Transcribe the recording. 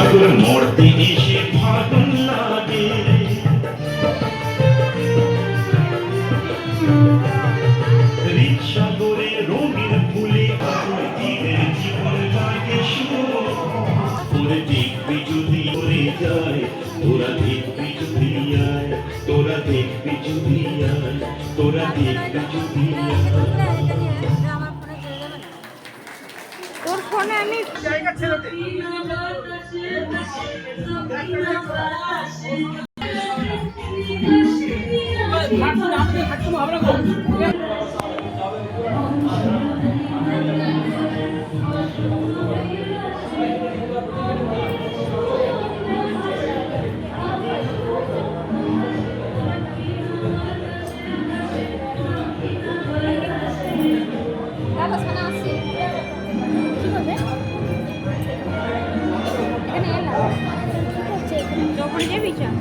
তোর মরতে এসে ফাগুন লাগে রিকশাদরে রঙিন ফুলে দিনের জীবন লাগে ওরে দেখবি যদি ওরে যায় তোরা দেখবি যদি আয় তোরা দেখবি যদি আয় তোরা দেখবি যদি তোর ফোনে আমি জায়গা ছেড়ে দে ওপরে যাবি চল